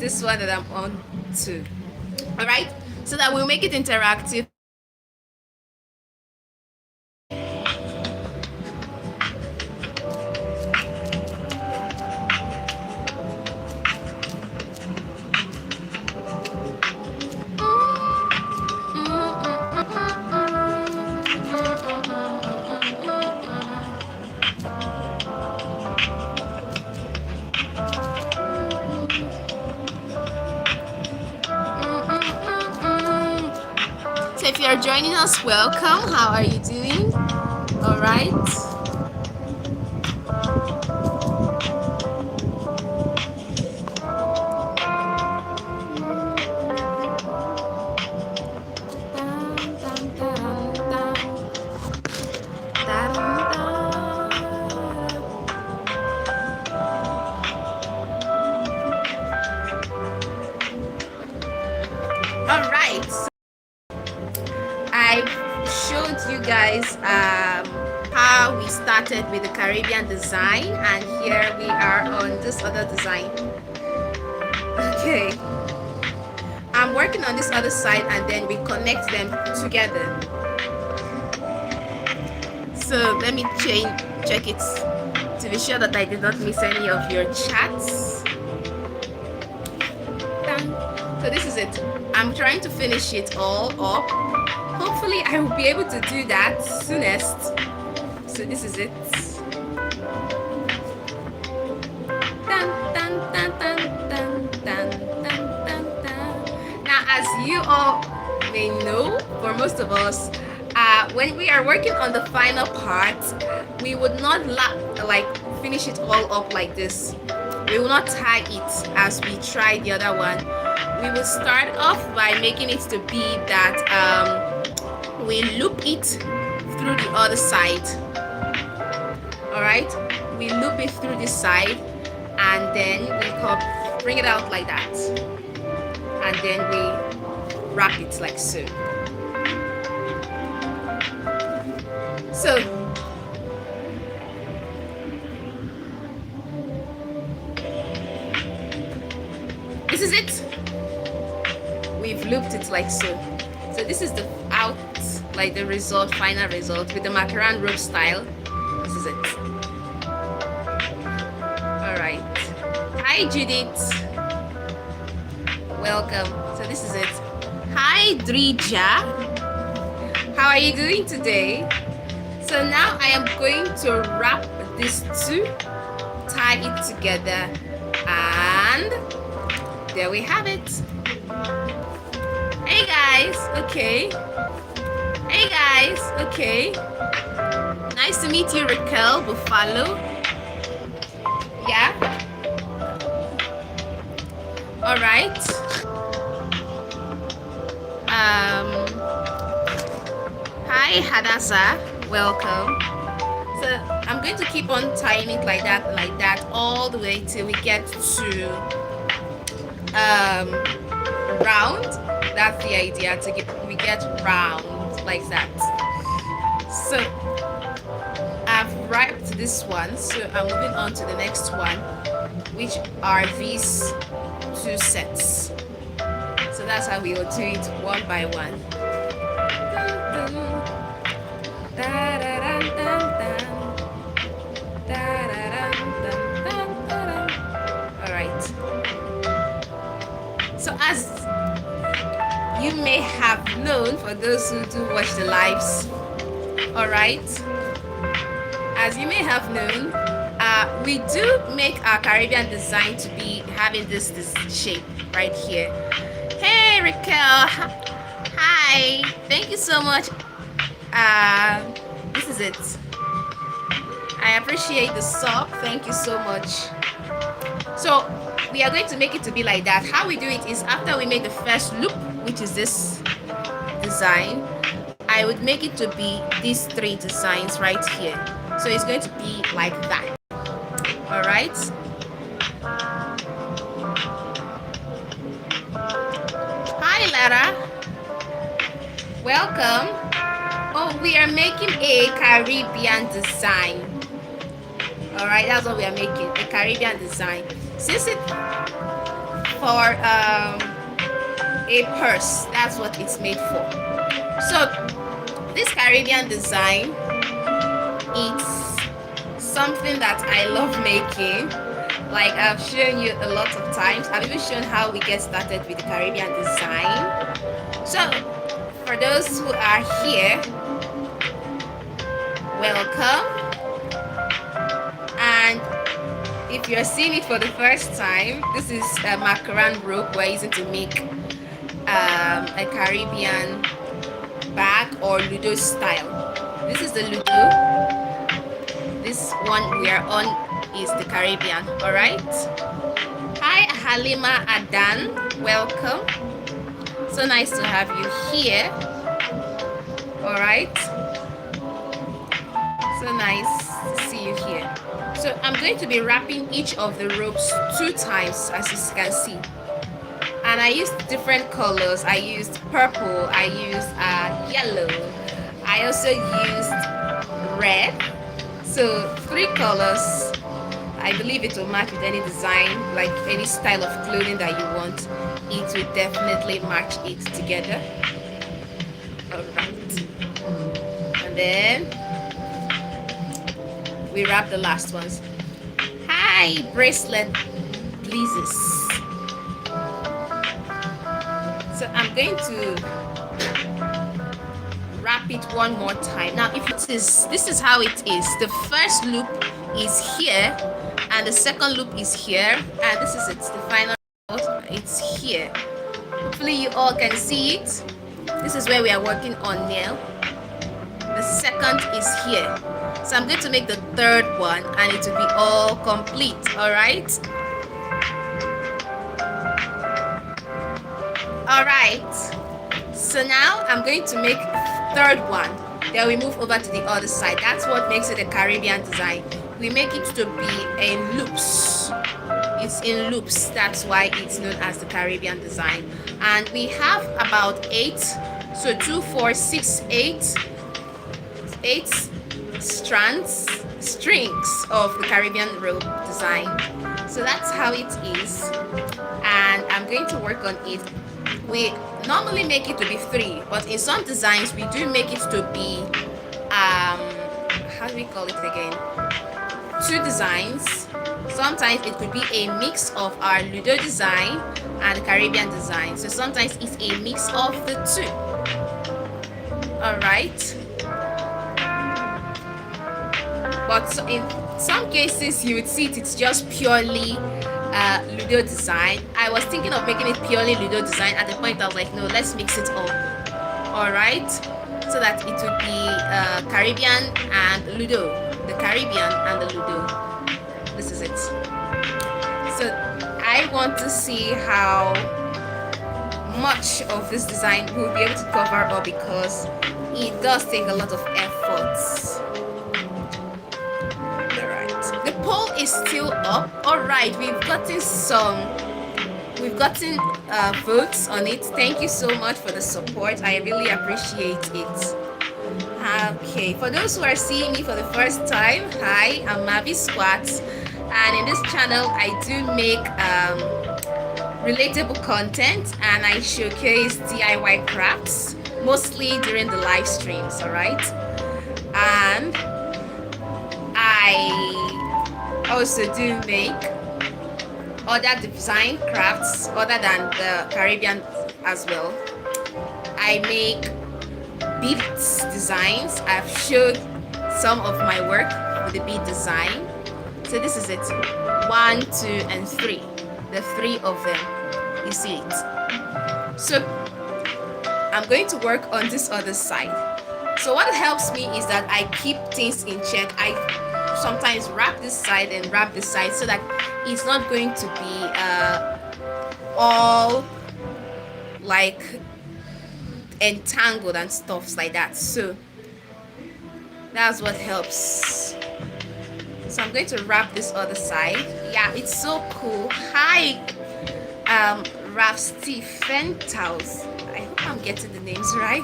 this one that I'm on to. All right, so that we'll make it interactive. So if you're joining us, welcome. How are you doing? All right. All right. So I showed you guys how we started with the Caribbean design, and here we are on this other design. Okay, I'm working on this other side and then we connect them together. So let me check it to be sure that I did not miss any of your chats. So this is it. I'm trying to finish it all up. Hopefully I will be able to do that soonest. So this is it. Now, as you all may know, for most of us, when we are working on the final part, we would not finish it all up like this. We will not tie it as we tried the other one. We will start off by making it to be that we loop it through the other side. All right, we loop it through this side, and then we bring it out like that, and then we wrap it like so. So this is it. We've looped it like so. So this is the the result, final result with the macaron rope style. This is it. All right. Hi, Judith. Welcome. So this is it. Hi, Drija. How are you doing today? So now I am going to wrap these two, tie it together, and there we have it. Hey guys, okay. Hey guys, okay. Nice to meet you, Raquel Buffalo. Yeah. All right. Hi, Hadassah. Welcome. So I'm going to keep on tying it like that, all the way till we get to round. That's the idea, we get round like that. So I've wrapped this one, so I'm moving on to the next one, which are these two sets. So that's how we will do it one by one. All right. So as you may have known, for those who do watch the lives, all right, as you may have known, we do make our Caribbean design to be having this shape right here. Hey Raquel, hi, thank you so much. This is it. I appreciate the sub, thank you so much. So we are going to make it to be like that. How we do it is, after we make the first loop, which is this design, I would make it to be these three designs right here. So it's going to be like that. All right. Hi Lara, welcome. Oh, we are making a Caribbean design. All right, that's what we are making, a Caribbean design. Since it for a purse. That's what it's made for. So this Caribbean design, it's something that I love making. Like I've shown you a lot of times. I've even shown how we get started with the Caribbean design. So for those who are here, welcome. And if you're seeing it for the first time, this is a macaron rope we're using to make a Caribbean bag or Ludo style. This is the Ludo. This one we are on is the Caribbean. All right. Hi Halima Adan, welcome. So nice to have you here. All right. So nice to see you here. So I'm going to be wrapping each of the ropes 2 times, as you can see. And I used different colors. I used purple, I used yellow, I also used red. So 3 colors. I believe it will match with any design, like any style of clothing that you want. It will definitely match it together. Alright. And then we wrap the last ones. Hi, bracelet blizzes. So I'm going to wrap it one more time. Now if it is, this is how it is. The first loop is here and the second loop is here, and this is it, the final result. It's here. Hopefully you all can see it. This is where we are working on now. The second is here. So I'm going to make the third one and it will be all complete. All right. All right. So now I'm going to make third one. Then we move over to the other side. That's what makes it a Caribbean design. We make it to be in loops. It's in loops. That's why it's known as the Caribbean design. And we have about 8. So 2, 4, 6, 8 strings of the Caribbean rope design. So that's how it is, and I'm going to work on it. We normally make it to be 3, but in some designs we do make it to be how do we call it again, 2 designs. Sometimes it could be a mix of our Ludo design and the Caribbean design. So sometimes it's a mix of the 2. All right. But in some cases you would see it's just purely Ludo design. I was thinking of making it purely Ludo design. At the point I was like, no, let's mix it up. All right, so that it would be Caribbean and Ludo, the Caribbean and the Ludo. This is it. So I want to see how much of this design we'll be able to cover up, because it does take a lot of efforts. The poll is still up. All right, we've gotten votes on it. Thank you so much for the support. I really appreciate it. Okay, for those who are seeing me for the first time, hi, I'm Marvy Scoarts, and in this channel I do make relatable content, and I showcase DIY crafts mostly during the live streams. All right, and I also do make other design crafts other than the Caribbean as well. I make beads designs. I've showed some of my work with the bead design. So this is it, 1, 2, and 3. The 3 of them, you see it. So I'm going to work on this other side. So what helps me is that I keep things in check. I sometimes wrap this side and wrap this side so that it's not going to be all like entangled and stuff like that. So that's what helps. So I'm going to wrap this other side. Yeah, it's so cool. Hi, Raf Stephen Taus. I hope I'm getting the names right.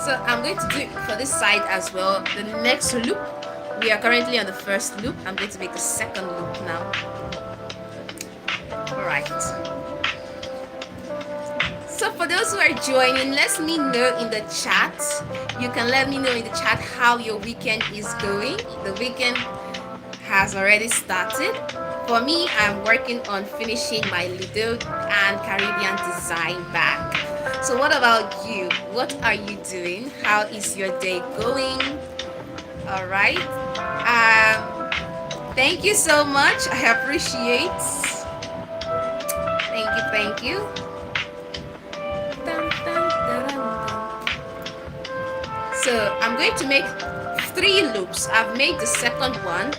So I'm going to do it for this side as well. The next loop, we are currently on the first loop. I'm going to make the second loop now. All right. for those who are joining, let me know in the chat. You can let me know in the chat how your weekend is going. The weekend has already started. For me, I'm working on finishing my Ludo and Caribbean design bag. So what about you? What are you doing? How is your day going? All right. Thank you so much. I appreciate. Thank you. Thank you. So I'm going to make 3 loops. I've made the second one.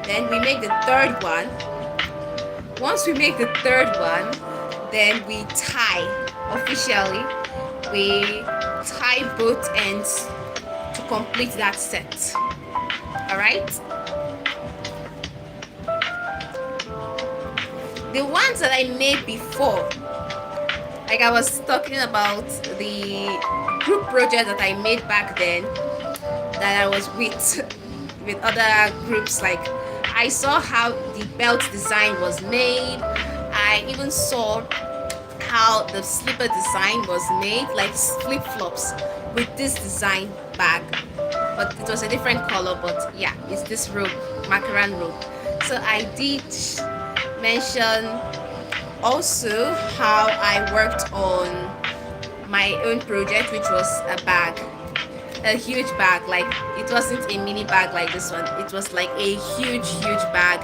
Then we make the third one. Once we make the third one, then we tie officially. We tie both ends to complete that set. All right. The ones that I made before, like I was talking about the group project that I made back then, that I was with other groups. Like I saw how the belt design was made. I even saw how the slipper design was made, like flip-flops with this design bag, but it was a different color. But yeah, it's this robe, macaron robe. So I did mention also how I worked on my own project, which was a bag, a huge bag. Like it wasn't a mini bag like this one, it was like a huge bag.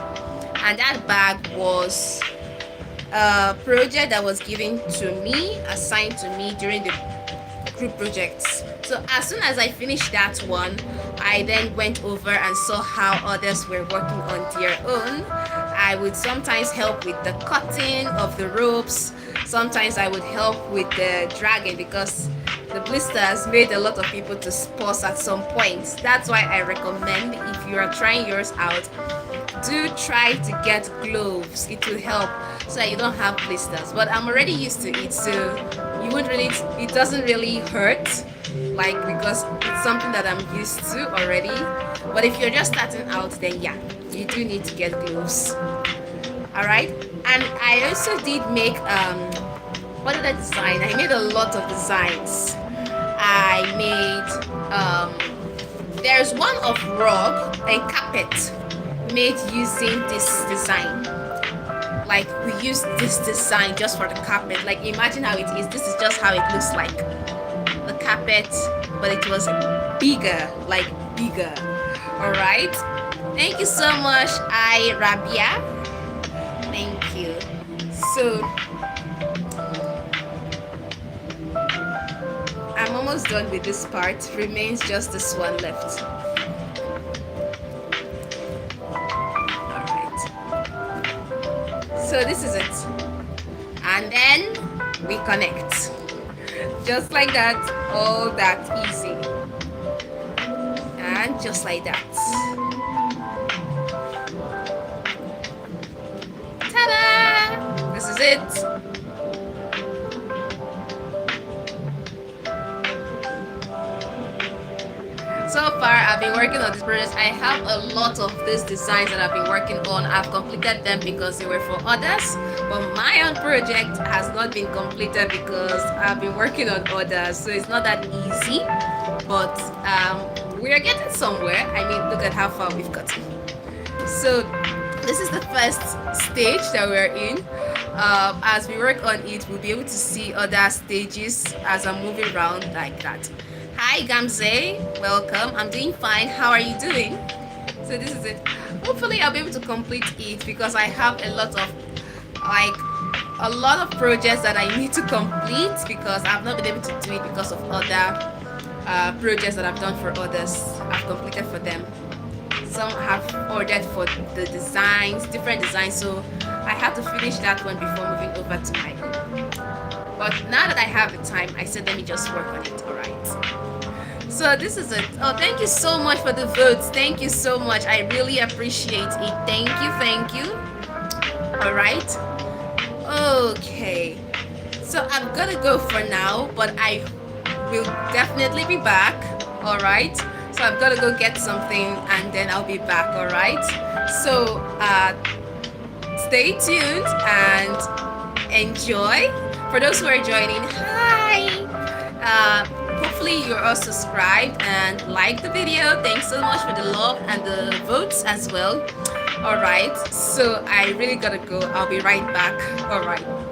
And that bag was a project that was given to me, assigned to me during the group projects. So as soon as I finished that one, I then went over and saw how others were working on their own. I would sometimes help with the cutting of the ropes. Sometimes I would help with the dragging, because the blisters made a lot of people to pause at some point. That's why I recommend, if you are trying yours out, do try to get gloves. It will help so that you don't have blisters. But I'm already used to it, so you wouldn't really, it doesn't really hurt, like, because it's something that I'm used to already. But if you're just starting out, then yeah, you do need to get gloves. All right. And I also did make what did I design? I made a lot of designs. I made there's one of rug and carpet made using this design. Like we used this design just for the carpet. Like imagine how it is. This is just how it looks like, the carpet, but it was bigger, like bigger. All right. Thank you so much, Rabia. Thank you. So I'm almost done with this part. Remains just this one left. All right. So this is it. And then we connect. Just like that. All that easy. And just like that. Ta-da! This is it. So far, I've been working on this project. I have a lot of these designs that I've been working on. I've completed them because they were for others, but my own project has not been completed because I've been working on others. So it's not that easy, but we're getting somewhere. I mean, look at how far we've gotten. So this is the first stage that we're in. As we work on it, we'll be able to see other stages as I'm moving around like that. Hi Gamze, welcome. I'm doing fine. How are you doing? So this is it. Hopefully I'll be able to complete it because I have a lot of projects that I need to complete because I've not been able to do it because of other projects that I've done for others. I've completed for them. Some have ordered for the designs, different designs, so I have to finish that one before moving over to my own. But now that I have the time, I said let me just work on it. All right. So this is it. Oh, thank you so much for the votes. Thank you so much. I really appreciate it. Thank you. Thank you. All right. Okay. So I'm gonna go for now, but I will definitely be back. All right. So I'm gonna go get something and then I'll be back. All right. So stay tuned and enjoy. For those who are joining, hi. Uh, Hopefully you're all subscribed and like the video. Thanks so much for the love and the votes as well. All right, so I really gotta go. I'll be right back. All right.